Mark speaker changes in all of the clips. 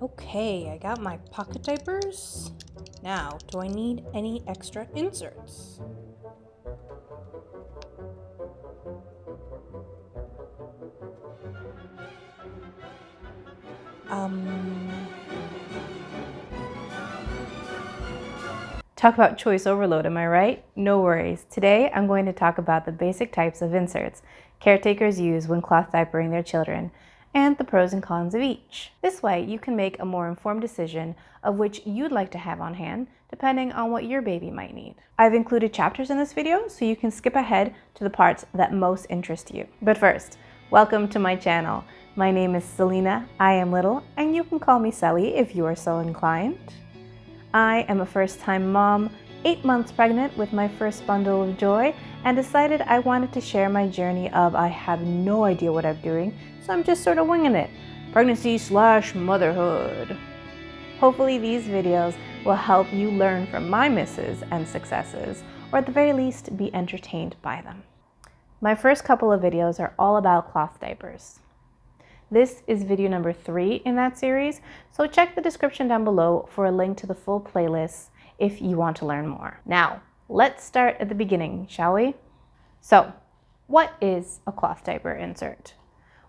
Speaker 1: Okay, I got my pocket diapers. Now, do I need any extra inserts?
Speaker 2: Talk about choice overload, am I right? No worries. Today, I'm going to talk about the basic types of inserts caretakers use when cloth diapering their children, and the pros and cons of each. This way, you can make a more informed decision of which you'd like to have on hand, depending on what your baby might need. I've included chapters in this video, so you can skip ahead to the parts that most interest you. But first, welcome to my channel. My name is Selena, I am little, and you can call me Selly if you are so inclined. I am a first-time mom, 8 months pregnant with my first bundle of joy, and decided I wanted to share my journey of I have no idea what I'm doing, so I'm just sort of winging it. Pregnancy/motherhood. Hopefully these videos will help you learn from my misses and successes, or at the very least be entertained by them. My first couple of videos are all about cloth diapers. This is video number 3 in that series, so check the description down below for a link to the full playlist if you want to learn more. Now, let's start at the beginning, shall we? So, what is a cloth diaper insert?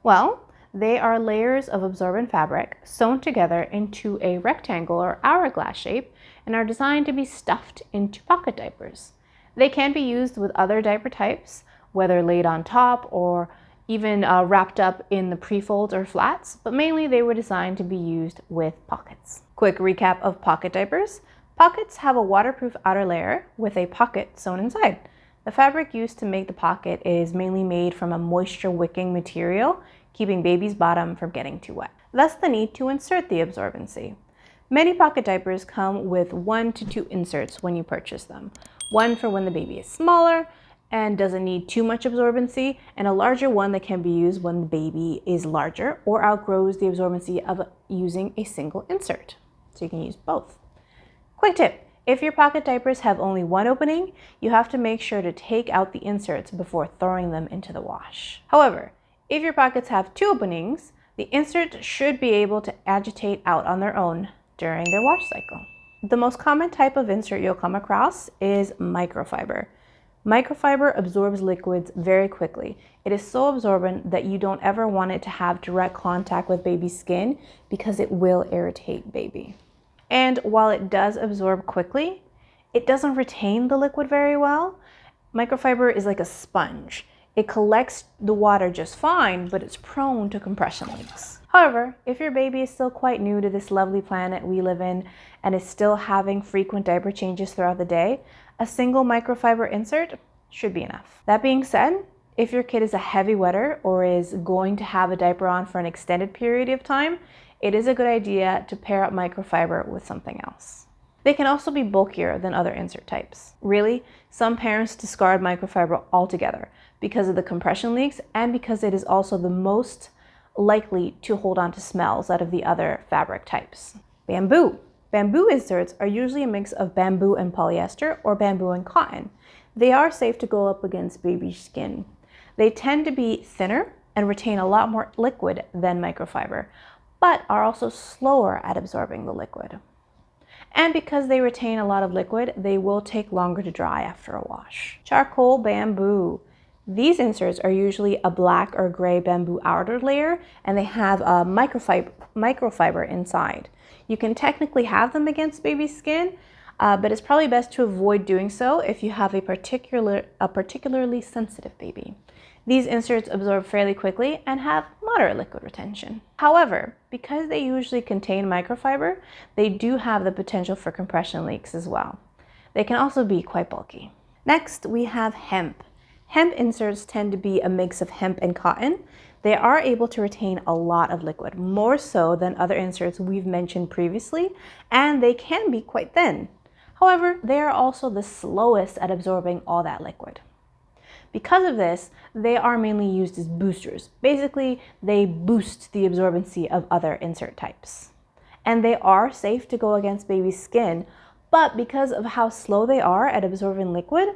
Speaker 2: Well, they are layers of absorbent fabric sewn together into a rectangle or hourglass shape and are designed to be stuffed into pocket diapers. They can be used with other diaper types, whether laid on top or even wrapped up in the prefolds or flats, but mainly they were designed to be used with pockets. Quick recap of pocket diapers. Pockets have a waterproof outer layer with a pocket sewn inside. The fabric used to make the pocket is mainly made from a moisture-wicking material, keeping baby's bottom from getting too wet. Thus the need to insert the absorbency. Many pocket diapers come with 1 to 2 inserts when you purchase them. One for when the baby is smaller and doesn't need too much absorbency, and a larger one that can be used when the baby is larger or outgrows the absorbency of using a single insert. So you can use both. Quick tip, if your pocket diapers have only one opening, you have to make sure to take out the inserts before throwing them into the wash. However, if your pockets have 2 openings, the insert should be able to agitate out on their own during their wash cycle. The most common type of insert you'll come across is microfiber. Microfiber absorbs liquids very quickly. It is so absorbent that you don't ever want it to have direct contact with baby's skin because it will irritate baby. And while it does absorb quickly, it doesn't retain the liquid very well. Microfiber is like a sponge. It collects the water just fine, but it's prone to compression leaks. However, if your baby is still quite new to this lovely planet we live in and is still having frequent diaper changes throughout the day, a single microfiber insert should be enough. That being said, if your kid is a heavy wetter or is going to have a diaper on for an extended period of time, it is a good idea to pair up microfiber with something else. They can also be bulkier than other insert types. Really, some parents discard microfiber altogether because of the compression leaks and because it is also the most likely to hold on to smells out of the other fabric types. Bamboo. Bamboo inserts are usually a mix of bamboo and polyester or bamboo and cotton. They are safe to go up against baby's skin. They tend to be thinner and retain a lot more liquid than microfiber, but are also slower at absorbing the liquid. And because they retain a lot of liquid, they will take longer to dry after a wash. Charcoal bamboo. These inserts are usually a black or gray bamboo outer layer, and they have a microfiber inside. You can technically have them against baby's skin, but it's probably best to avoid doing so if you have a particularly sensitive baby. These inserts absorb fairly quickly and have moderate liquid retention. However, because they usually contain microfiber, they do have the potential for compression leaks as well. They can also be quite bulky. Next, we have hemp. Hemp inserts tend to be a mix of hemp and cotton. They are able to retain a lot of liquid, more so than other inserts we've mentioned previously, and they can be quite thin. However, they are also the slowest at absorbing all that liquid. Because of this, they are mainly used as boosters. Basically, they boost the absorbency of other insert types. And they are safe to go against baby's skin, but because of how slow they are at absorbing liquid,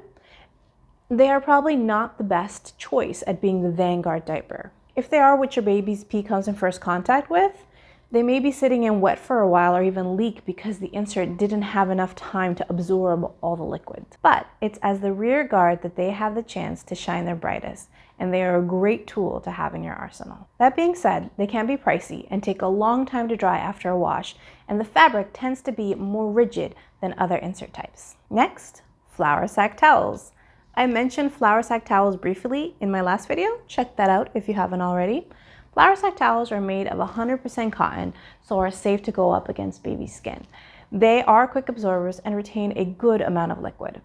Speaker 2: they are probably not the best choice at being the vanguard diaper. If they are what your baby's pee comes in first contact with, They may be sitting in wet for a while or even leak because the insert didn't have enough time to absorb all the liquid. But it's as the rear guard that they have the chance to shine their brightest, and they are a great tool to have in your arsenal. That being said, they can be pricey and take a long time to dry after a wash, and the fabric tends to be more rigid than other insert types. Next, flour sack towels. I mentioned flour sack towels briefly in my last video. Check that out if you haven't already. Flour sack towels are made of 100% cotton, so are safe to go up against baby skin. They are quick absorbers and retain a good amount of liquid.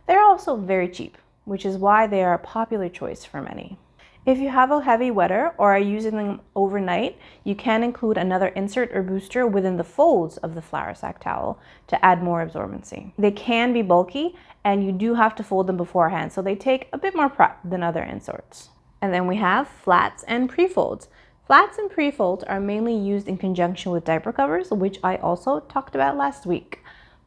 Speaker 2: They're also very cheap, which is why they are a popular choice for many. If you have a heavy wetter or are using them overnight, you can include another insert or booster within the folds of the flour sack towel to add more absorbency. They can be bulky and you do have to fold them beforehand, so they take a bit more prep than other inserts. And then we have flats and prefolds. Flats and prefolds are mainly used in conjunction with diaper covers, which I also talked about last week.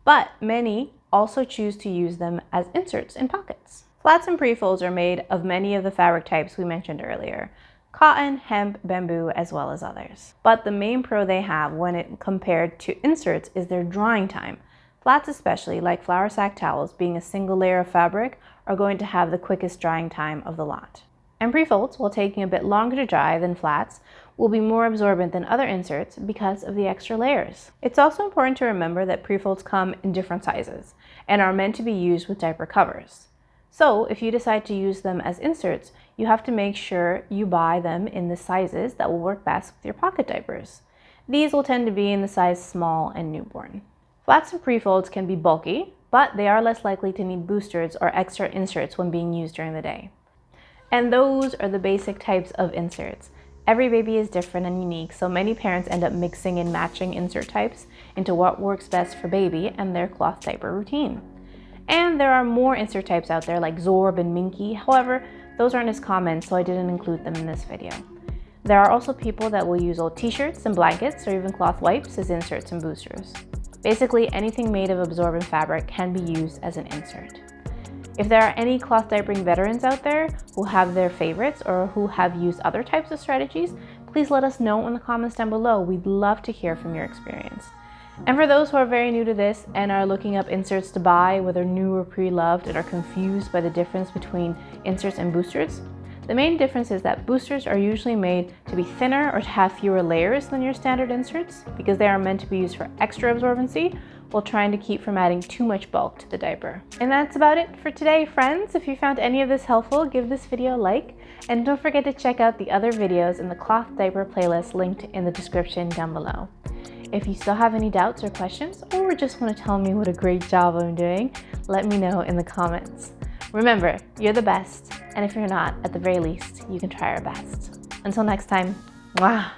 Speaker 2: But many also choose to use them as inserts in pockets. Flats and prefolds are made of many of the fabric types we mentioned earlier: cotton, hemp, bamboo, as well as others. But the main pro they have when it compared to inserts is their drying time. Flats especially, like flour sack towels, being a single layer of fabric, are going to have the quickest drying time of the lot. And prefolds, while taking a bit longer to dry than flats, will be more absorbent than other inserts because of the extra layers. It's also important to remember that prefolds come in different sizes and are meant to be used with diaper covers. So if you decide to use them as inserts, you have to make sure you buy them in the sizes that will work best with your pocket diapers. These will tend to be in the size small and newborn. Flats and prefolds can be bulky, but they are less likely to need boosters or extra inserts when being used during the day. And those are the basic types of inserts. Every baby is different and unique, so many parents end up mixing and matching insert types into what works best for baby and their cloth diaper routine. And there are more insert types out there like Zorb and Minky. However, those aren't as common, so I didn't include them in this video. There are also people that will use old t-shirts and blankets or even cloth wipes as inserts and boosters. Basically, anything made of absorbent fabric can be used as an insert. If there are any cloth diapering veterans out there who have their favorites or who have used other types of strategies, please let us know in the comments down below. We'd love to hear from your experience. And for those who are very new to this and are looking up inserts to buy, whether new or pre-loved, and are confused by the difference between inserts and boosters, the main difference is that boosters are usually made to be thinner or to have fewer layers than your standard inserts because they are meant to be used for extra absorbency while trying to keep from adding too much bulk to the diaper. And that's about it for today, friends. If you found any of this helpful, give this video a like, and don't forget to check out the other videos in the cloth diaper playlist linked in the description down below. If you still have any doubts or questions, or just want to tell me what a great job I'm doing, let me know in the comments. Remember, you're the best, and if you're not, at the very least, you can try your best. Until next time, mwah!